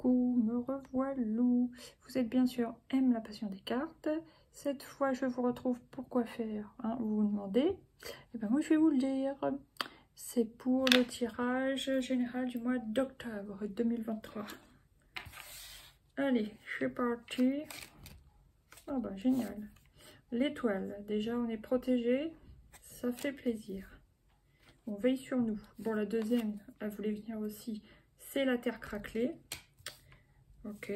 coucou, me revoilou. Vous êtes bien sûr M, la passion des cartes. Cette fois, je vous retrouve pour quoi faire, hein, vous vous demandez. Et bien moi, je vais vous le dire. C'est pour le tirage général du mois d'octobre 2023. Allez, c'est parti. Ah bah génial. L'étoile, déjà on est protégé, ça fait plaisir. On veille sur nous. Bon, la deuxième, elle voulait venir aussi, c'est la terre craquelée. Ok.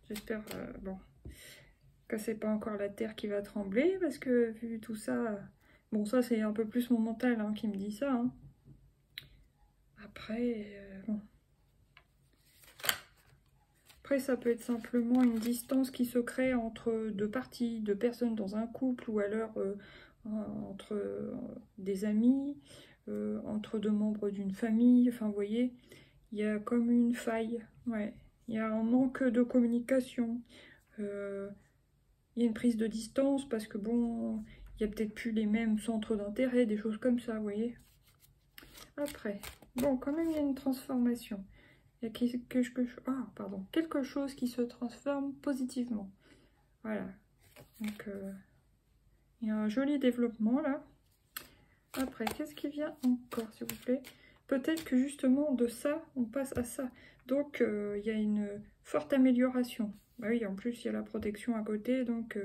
J'espère, bon, que c'est pas encore la terre qui va trembler, parce que vu tout ça, bon, ça c'est un peu plus mon mental hein, qui me dit ça. Hein. Après, bon. Après, ça peut être simplement une distance qui se crée entre deux parties, deux personnes dans un couple, ou alors entre des amis, entre deux membres d'une famille. Enfin, vous voyez, il y a comme une faille. Ouais. Il y a un manque de communication. Il y a une prise de distance parce que, bon, il n'y a peut-être plus les mêmes centres d'intérêt, des choses comme ça, vous voyez. Après, bon, quand même, il y a une transformation. Il y a quelque chose qui se transforme positivement. Voilà. Donc, il y a un joli développement là. Après, qu'est-ce qui vient encore, s'il vous plaît? Peut-être que justement, de ça, on passe à ça. Donc, il y a une forte amélioration. Bah oui, en plus, il y a la protection à côté, donc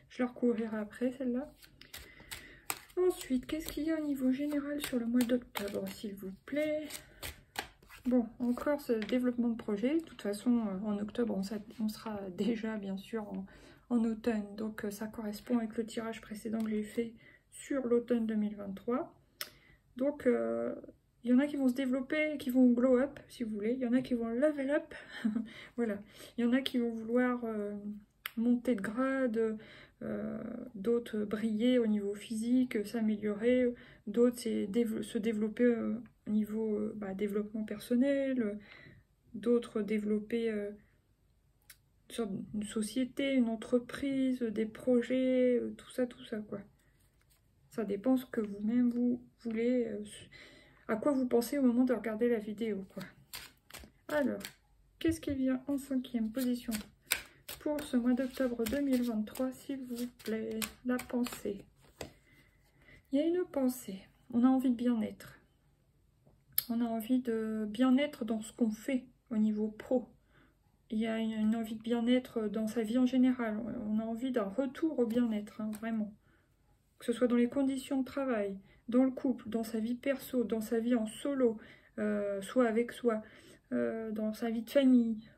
je la recouvrirai après, celle-là. Ensuite, qu'est-ce qu'il y a au niveau général sur le mois d'octobre, s'il vous plaît? Bon, encore ce développement de projet. De toute façon, en octobre, on sera déjà, bien sûr, en automne. Donc, ça correspond avec le tirage précédent que j'ai fait sur l'automne 2023. Donc, il y en a qui vont se développer, qui vont glow up, si vous voulez. Il y en a qui vont level up. Voilà. Il y en a qui vont vouloir monter de grade, d'autres briller au niveau physique, s'améliorer. D'autres, c'est se développer au niveau développement personnel. D'autres, développer une société, une entreprise, des projets, tout ça, quoi. Ça dépend ce que vous-même vous voulez, à quoi vous pensez au moment de regarder la vidéo, quoi. Alors, qu'est-ce qui vient en 5e position pour ce mois d'octobre 2023, s'il vous plaît? La pensée. Il y a une pensée. On a envie de bien-être. On a envie de bien-être dans ce qu'on fait au niveau pro. Il y a une envie de bien-être dans sa vie en général. On a envie d'un retour au bien-être, hein, vraiment. Que ce soit dans les conditions de travail, dans le couple, dans sa vie perso, dans sa vie en solo, soit avec soi, dans sa vie de famille,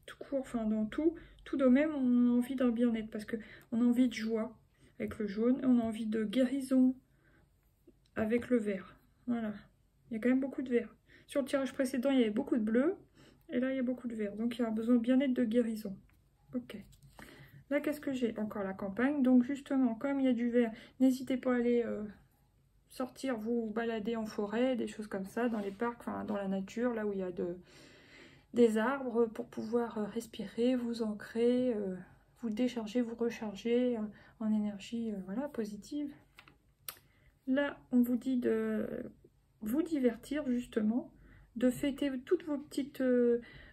tout court, enfin dans tout de même, on a envie d'un bien-être parce qu'on a envie de joie avec le jaune, et on a envie de guérison avec le vert. Voilà, il y a quand même beaucoup de vert. Sur le tirage précédent, il y avait beaucoup de bleu, et là, il y a beaucoup de vert. Donc, il y a besoin de bien-être, de guérison. Ok. Là, qu'est-ce que j'ai? Encore la campagne. Donc, justement, comme il y a du vert, n'hésitez pas à aller sortir, vous balader en forêt, des choses comme ça, dans les parcs, enfin, dans la nature, là où il y a des arbres, pour pouvoir respirer, vous ancrer, vous décharger, vous recharger en énergie voilà, positive. Là, on vous dit de vous divertir, justement, de fêter toutes vos petites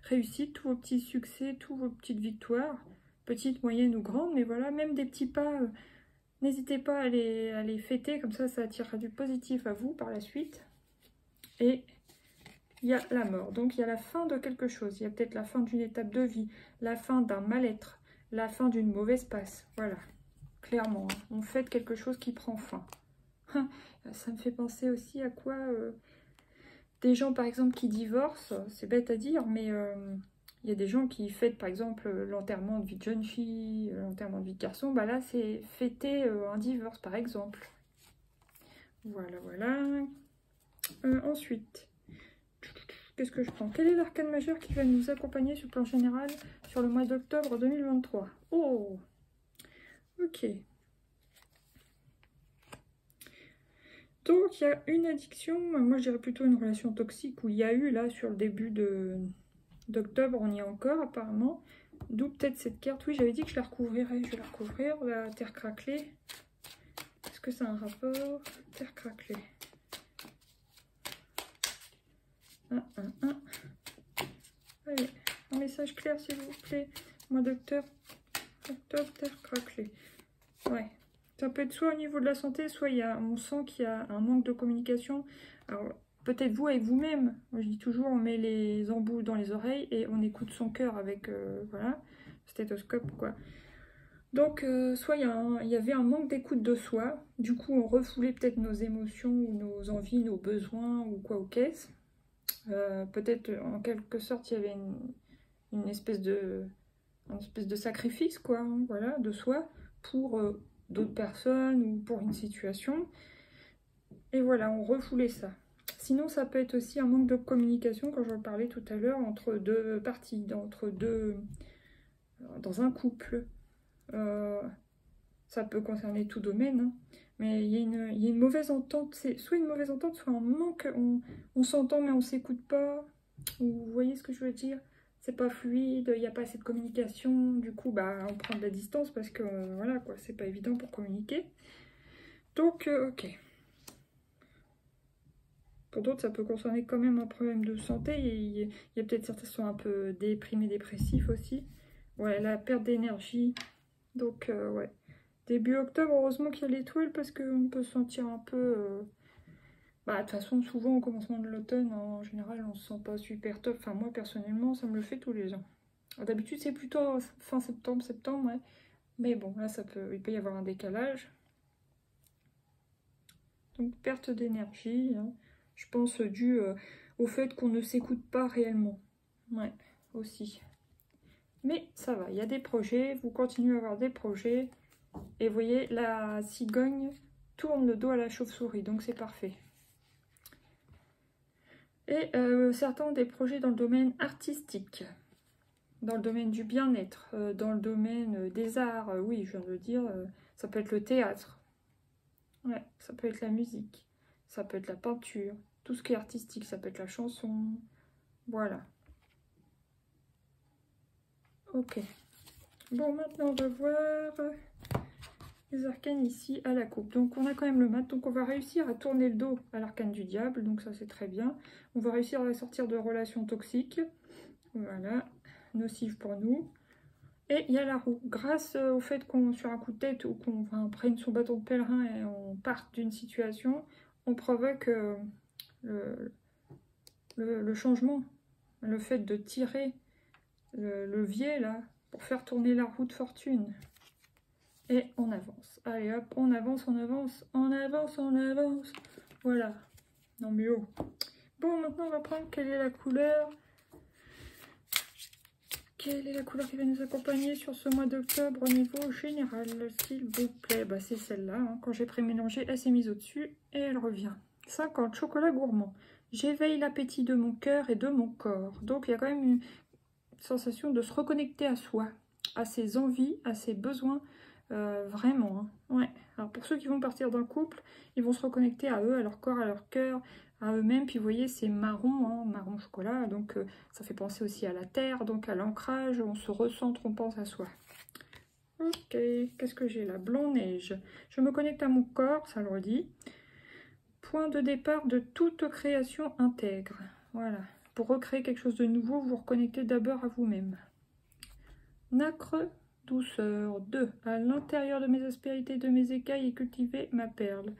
réussites, tous vos petits succès, toutes vos petites victoires, petites, moyennes ou grandes, mais voilà, même des petits pas, n'hésitez pas à les fêter, comme ça attirera du positif à vous par la suite. Et il y a la mort, donc il y a la fin de quelque chose, il y a peut-être la fin d'une étape de vie, la fin d'un mal-être, la fin d'une mauvaise passe, voilà, clairement, hein, on fête quelque chose qui prend fin. Ça me fait penser aussi à quoi des gens par exemple qui divorcent, c'est bête à dire, mais il y a des gens qui fêtent par exemple l'enterrement de vie de jeune fille, l'enterrement de vie de garçon, bah là c'est fêter un divorce par exemple. Voilà, voilà. Ensuite, qu'est-ce que je prends? Quel est l'arcane majeur qui va nous accompagner sur le plan général sur le mois d'octobre 2023? Oh, ok. Donc, il y a une addiction, moi je dirais plutôt une relation toxique où il y a eu là sur le début d'octobre, on y est encore apparemment. D'où peut-être cette carte, oui j'avais dit que je la recouvrirais, je vais la recouvrir, la terre craquelée. Est-ce que c'est un rapport? Terre craquelée. message clair, s'il vous plaît. Mois d'octobre. Octobre, terre craquelée. Ouais. Ça peut être soit au niveau de la santé, soit on sent qu'il y a un manque de communication. Alors, peut-être vous avec vous-même. Moi, je dis toujours, on met les embouts dans les oreilles et on écoute son cœur avec, voilà, stéthoscope, quoi. Donc, soit il y avait un manque d'écoute de soi. Du coup, on refoulait peut-être nos émotions ou nos envies, nos besoins ou quoi aux caisses. Peut-être, en quelque sorte, il y avait une espèce de sacrifice, quoi, hein, voilà, de soi pour d'autres personnes ou pour une situation. Et voilà, on refoulait ça. Sinon, ça peut être aussi un manque de communication, quand je vous parlais tout à l'heure, entre deux parties, dans un couple. Ça peut concerner tout domaine, hein. Mais il y a une mauvaise entente, c'est soit une mauvaise entente, soit un manque, on s'entend mais on s'écoute pas. Ou, vous voyez ce que je veux dire? C'est pas fluide, il n'y a pas assez de communication, du coup bah on prend de la distance parce que voilà quoi, c'est pas évident pour communiquer. Donc ok. Pour d'autres ça peut concerner quand même un problème de santé, il y a peut-être certains qui sont un peu déprimés, dépressifs aussi. Ouais, la perte d'énergie, donc ouais. Début octobre, heureusement qu'il y a l'étoile parce qu'on peut se sentir un peu... Bah, de toute façon, souvent au commencement de l'automne, en général, on se sent pas super top. Enfin, moi, personnellement, ça me le fait tous les ans. D'habitude, c'est plutôt fin septembre, ouais. Mais bon, là, il peut y avoir un décalage. Donc, perte d'énergie, hein. Je pense dû au fait qu'on ne s'écoute pas réellement. Ouais, aussi. Mais ça va, il y a des projets, vous continuez à avoir des projets. Et vous voyez, la cigogne tourne le dos à la chauve-souris, donc c'est parfait. Et certains ont des projets dans le domaine artistique, dans le domaine du bien-être, dans le domaine des arts, oui, je viens de le dire, ça peut être le théâtre, ouais, ça peut être la musique, ça peut être la peinture, tout ce qui est artistique, ça peut être la chanson, voilà. Ok. Bon, maintenant on va voir les arcanes ici à la coupe. Donc on a quand même le mat, donc on va réussir à tourner le dos à l'arcane du diable, donc ça c'est très bien. On va réussir à sortir de relations toxiques, voilà, nocives pour nous. Et il y a la roue. Grâce au fait qu'on, sur un coup de tête, ou qu'on prenne son bâton de pèlerin et on parte d'une situation, on provoque le changement. Le fait de tirer le levier là, pour faire tourner la roue de fortune. Et on avance. Allez hop, on avance, on avance, on avance, on avance. Voilà. Non mais oh. Bon, maintenant on va prendre quelle est la couleur. Quelle est la couleur qui va nous accompagner sur ce mois d'octobre au niveau général, s'il vous plaît? Bah c'est celle-là. Hein. Quand j'ai pré-mélangé, elle s'est mise au-dessus et elle revient. 50, chocolat gourmand. J'éveille l'appétit de mon cœur et de mon corps. Donc il y a quand même une sensation de se reconnecter à soi, à ses envies, à ses besoins. Vraiment, hein. Ouais. Alors pour ceux qui vont partir d'un couple, ils vont se reconnecter à eux, à leur corps, à leur cœur, à eux-mêmes. Puis vous voyez, c'est marron, hein, marron chocolat, donc ça fait penser aussi à la terre, donc à l'ancrage. On se recentre, on pense à soi. Ok, qu'est-ce que j'ai là? Blanc neige. Je me connecte à mon corps, ça le redit. Point de départ de toute création intègre. Voilà. Pour recréer quelque chose de nouveau, vous vous reconnectez d'abord à vous-même. Nacre. Douceur. 2. À l'intérieur de mes aspérités, de mes écailles, et cultiver ma perle.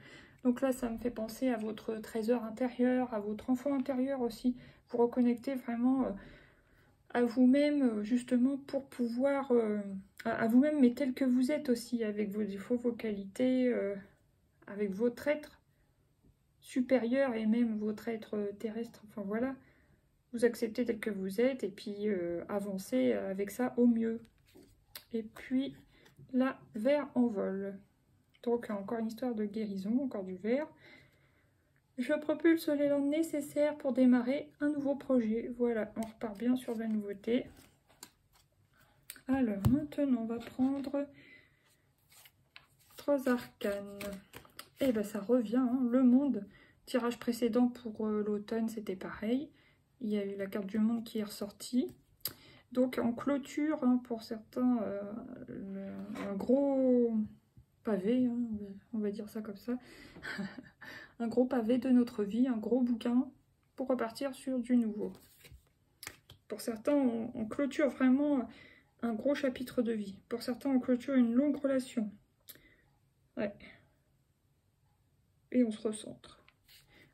Donc là, ça me fait penser à votre trésor intérieur, à votre enfant intérieur aussi. Vous reconnectez vraiment à vous-même, justement, pour pouvoir... à vous-même, mais tel que vous êtes aussi, avec vos défauts, vos qualités, avec votre être supérieur et même votre être terrestre. Enfin voilà, vous acceptez tel que vous êtes et puis avancez avec ça au mieux. Et puis, là, vert en vol. Donc, encore une histoire de guérison, encore du vert. Je propulse l'élan nécessaire pour démarrer un nouveau projet. Voilà, on repart bien sur de la nouveauté. Alors, maintenant, on va prendre 3 arcanes. Et ben, ça revient, hein, le monde. Tirage précédent pour l'automne, c'était pareil. Il y a eu la carte du monde qui est ressortie. Donc en clôture, hein, pour certains, un gros pavé, hein, on va dire ça comme ça, un gros pavé de notre vie, un gros bouquin pour repartir sur du nouveau. Pour certains, on clôture vraiment un gros chapitre de vie. Pour certains, on clôture une longue relation. Ouais. Et on se recentre.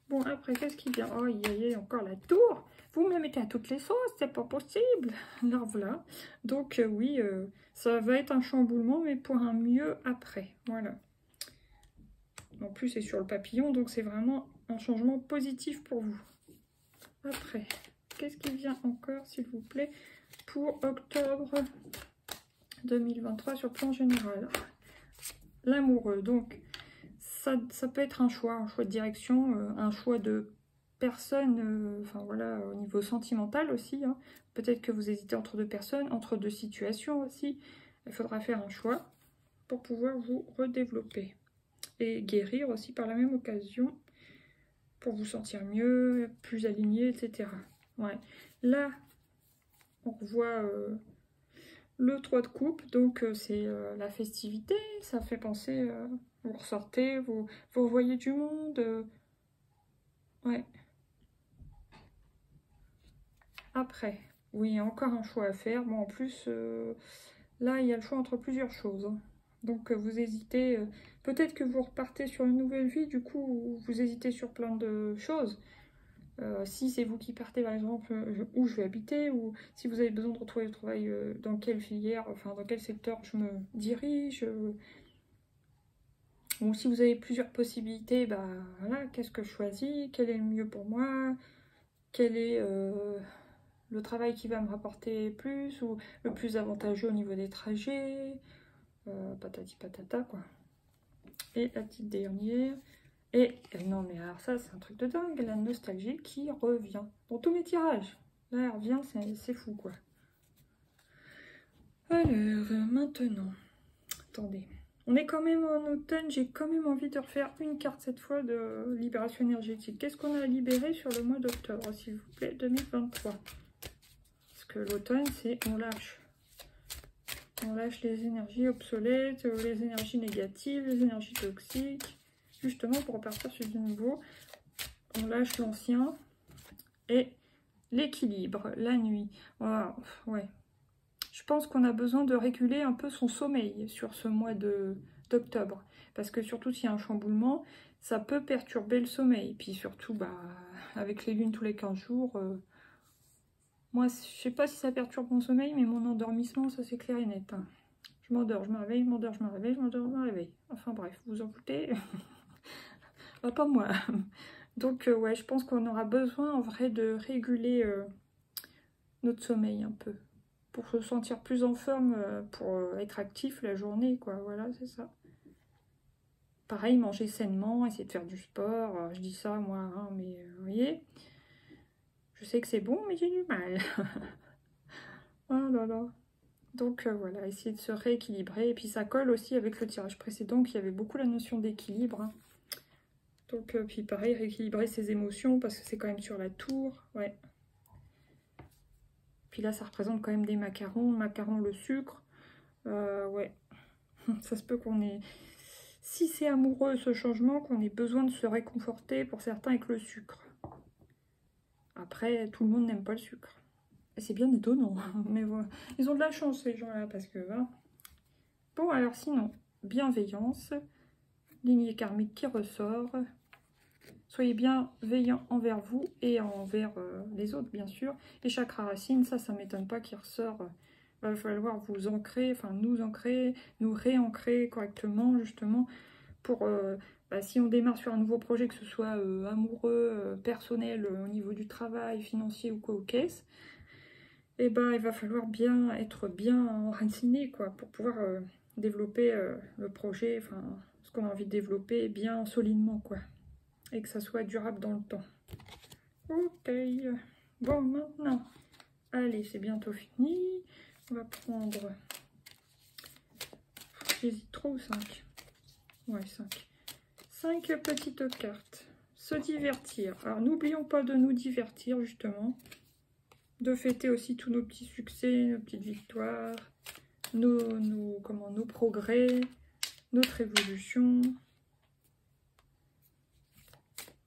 Bon, après, qu'est-ce qui vient? Oh, il y a encore la tour. Vous me mettez à toutes les sauces, c'est pas possible. Alors voilà. Donc, oui, ça va être un chamboulement, mais pour un mieux après. Voilà. En plus, c'est sur le papillon, donc c'est vraiment un changement positif pour vous. Après, qu'est-ce qui vient encore, s'il vous plaît, pour octobre 2023 sur le plan général? L'amoureux, donc... Ça peut être un choix de direction, un choix de personne, enfin voilà, au niveau sentimental aussi. Hein. Peut-être que vous hésitez entre deux personnes, entre deux situations aussi. Il faudra faire un choix pour pouvoir vous redévelopper. Et guérir aussi par la même occasion, pour vous sentir mieux, plus aligné, etc. Ouais. Là, on revoit le 3 de coupe, donc c'est la festivité, ça fait penser... vous ressortez, vous voyez du monde. Ouais. Après, oui, encore un choix à faire. Bon, en plus, là, il y a le choix entre plusieurs choses. Hein. Donc, vous hésitez. Peut-être que vous repartez sur une nouvelle vie, du coup, vous hésitez sur plein de choses. Si c'est vous qui partez, par exemple, où je vais habiter, ou si vous avez besoin de retrouver le travail, dans quelle filière, enfin, dans quel secteur je me dirige. Ou si vous avez plusieurs possibilités, bah voilà, qu'est-ce que je choisis? Quel est le mieux pour moi? Quel est le travail qui va me rapporter plus ou le plus avantageux au niveau des trajets? Patati patata, quoi. Et la petite dernière. Et non, mais alors ça, c'est un truc de dingue, la nostalgie qui revient dans tous mes tirages. Là, elle revient, c'est fou, quoi. Alors, maintenant, attendez. On est quand même en automne, j'ai quand même envie de refaire une carte cette fois de libération énergétique. Qu'est-ce qu'on a libéré sur le mois d'octobre, s'il vous plaît, 2023? Parce que l'automne, c'est on lâche. On lâche les énergies obsolètes, les énergies négatives, les énergies toxiques. Justement, pour repartir sur du nouveau, on lâche l'ancien et l'équilibre, la nuit. Voilà, ouais. Je pense qu'on a besoin de réguler un peu son sommeil sur ce mois d'octobre. Parce que surtout s'il y a un chamboulement, ça peut perturber le sommeil. Puis surtout, bah, avec les lunes tous les 15 jours, moi, je sais pas si ça perturbe mon sommeil, mais mon endormissement, ça c'est clair et net. Hein. Je m'endors, je me réveille, je m'endors, je me réveille, je m'endors, je me réveille. Enfin bref, vous en foutez. Pas moi. Donc ouais, je pense qu'on aura besoin en vrai de réguler notre sommeil un peu. Pour se sentir plus en forme, pour être actif la journée, quoi. Voilà, c'est ça. Pareil, manger sainement, essayer de faire du sport. Je dis ça, moi, hein, mais vous voyez, je sais que c'est bon, mais j'ai du mal. Oh là là. Donc voilà, essayer de se rééquilibrer. Et puis ça colle aussi avec le tirage précédent, qui avait beaucoup la notion d'équilibre. Hein. Donc, puis pareil, rééquilibrer ses émotions, parce que c'est quand même sur la tour. Ouais. Puis là, ça représente quand même des macarons. Le macaron, le sucre. Ouais. Ça se peut qu'on ait... Si c'est amoureux ce changement, qu'on ait besoin de se réconforter pour certains avec le sucre. Après, tout le monde n'aime pas le sucre. Et c'est bien étonnant. Mais voilà. Ils ont de la chance, ces gens-là, parce que... Hein. Bon, alors sinon, bienveillance. Lignée karmique qui ressort. Soyez bienveillants envers vous et envers les autres, bien sûr. Et chakra racine, ça ne m'étonne pas qu'il ressort. Il va falloir vous ancrer, enfin nous ancrer, nous réancrer correctement, justement, pour, si on démarre sur un nouveau projet, que ce soit amoureux, personnel, au niveau du travail, financier ou quoi aux caisses, et ben il va falloir bien être bien enraciné, quoi, pour pouvoir développer le projet, enfin ce qu'on a envie de développer bien solidement, quoi. Et que ça soit durable dans le temps. Ok. Bon, maintenant, allez, c'est bientôt fini. On va prendre... J'hésite trop ou 5? Ouais, 5. 5 petites cartes. Se divertir. Alors, n'oublions pas de nous divertir, justement. De fêter aussi tous nos petits succès, nos petites victoires, nos progrès, notre évolution.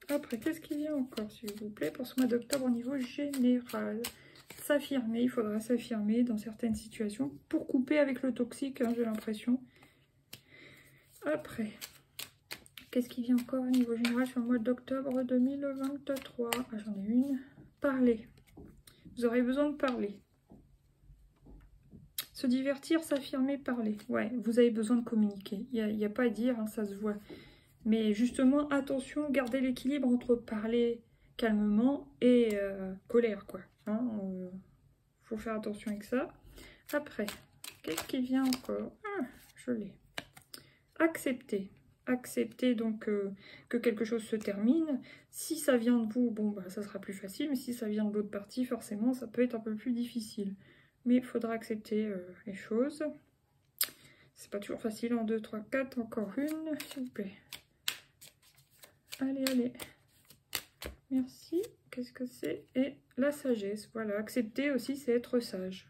Après, qu'est-ce qu'il y a encore, s'il vous plaît, pour ce mois d'octobre au niveau général? s'affirmer, il faudra s'affirmer dans certaines situations pour couper avec le toxique, hein, j'ai l'impression. Après, qu'est-ce qui vient encore au niveau général sur le mois d'octobre 2023? Ah, j'en ai une. Parler. Vous aurez besoin de parler. Se divertir, s'affirmer, parler. Ouais, vous avez besoin de communiquer. Il n'y a pas à dire, hein, ça se voit. Mais justement, attention, gardez l'équilibre entre parler calmement et colère, quoi. Hein, faut faire attention avec ça. Après, qu'est-ce qui vient encore? Ah, je l'ai. Accepter. Accepter donc que quelque chose se termine. Si ça vient de vous, bon, bah, ça sera plus facile. Mais si ça vient de l'autre partie, forcément, ça peut être un peu plus difficile. Mais il faudra accepter les choses. C'est pas toujours facile. 1, 2, 3, 4. Encore une, s'il vous plaît. Allez, allez. Merci. Qu'est-ce que c'est? Et la sagesse. Voilà. Accepter aussi, c'est être sage.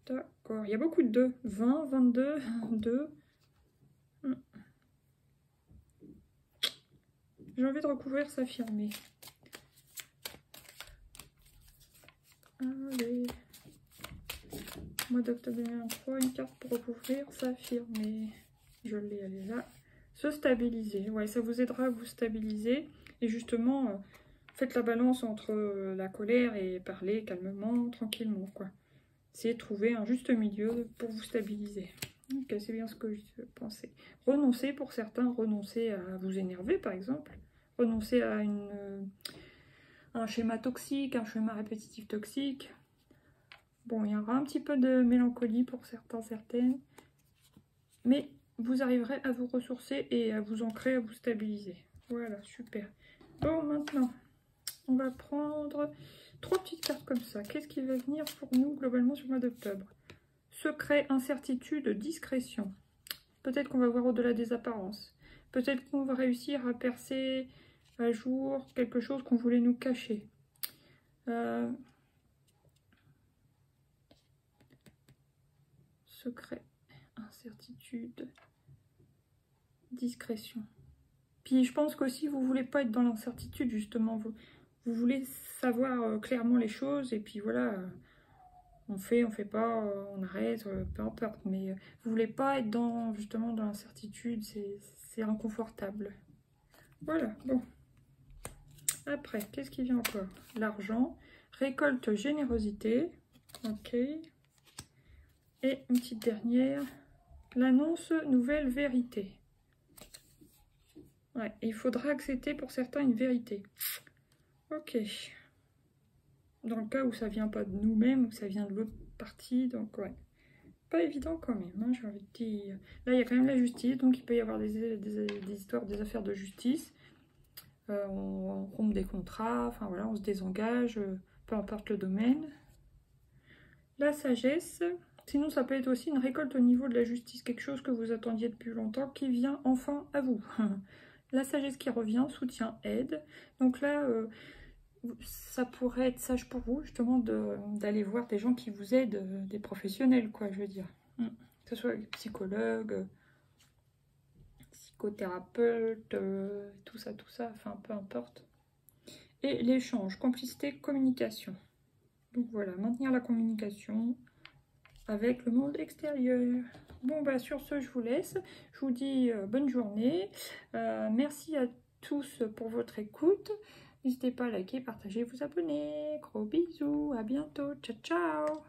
D'accord. Il y a beaucoup de 2. 20, 22, 2. J'ai envie de recouvrir, s'affirmer. Allez. Mois d'octobre 2023, une carte pour recouvrir, s'affirmer. Je l'ai, elle est là. Se stabiliser. Ouais, ça vous aidera à vous stabiliser. Et justement, faites la balance entre la colère et parler calmement, tranquillement, quoi. Essayez de trouver un juste milieu pour vous stabiliser. Ok, c'est bien ce que je pensais. Renoncer, pour certains, renoncer à vous énerver, par exemple. Renoncer à un schéma toxique, un schéma répétitif toxique. Bon, il y aura un petit peu de mélancolie pour certains, certaines. Mais vous arriverez à vous ressourcer et à vous ancrer, à vous stabiliser. Voilà, super. Bon, maintenant, on va prendre 3 petites cartes comme ça. Qu'est-ce qui va venir pour nous, globalement, sur le mois d'octobre? Secret, incertitude, discrétion. Peut-être qu'on va voir au-delà des apparences. Peut-être qu'on va réussir à percer à jour quelque chose qu'on voulait nous cacher. Secret, incertitude, discrétion. Puis je pense qu'aussi vous voulez pas être dans l'incertitude, justement. Vous voulez savoir clairement les choses et puis voilà, on fait pas, on arrête, peu importe. Mais vous voulez pas être justement dans l'incertitude, c'est inconfortable. Voilà, bon. Après, qu'est-ce qui vient encore? L'argent, récolte, générosité. Ok. Et une petite dernière, l'annonce, nouvelle vérité. Ouais, il faudra accepter pour certains une vérité. Ok. Dans le cas où ça vient pas de nous-mêmes, où ça vient de l'autre partie, donc ouais. Pas évident quand même, hein, j'ai envie de dire. Là, il y a quand même la justice, donc il peut y avoir des histoires, des affaires de justice. On rompt des contrats, enfin voilà, on se désengage, peu importe le domaine. La sagesse, sinon ça peut être aussi une récolte au niveau de la justice, quelque chose que vous attendiez depuis longtemps qui vient enfin à vous. La sagesse qui revient, soutien, aide. Donc là, ça pourrait être sage pour vous justement d'aller voir des gens qui vous aident, des professionnels, quoi, je veux dire. Que ce soit psychologue, psychothérapeute, tout ça, enfin peu importe. Et l'échange, complicité, communication. Donc voilà, maintenir la communication avec le monde extérieur. Bon, bah sur ce, je vous laisse. Je vous dis bonne journée. Merci à tous pour votre écoute. N'hésitez pas à liker, partager, vous abonner. Gros bisous, à bientôt. Ciao, ciao.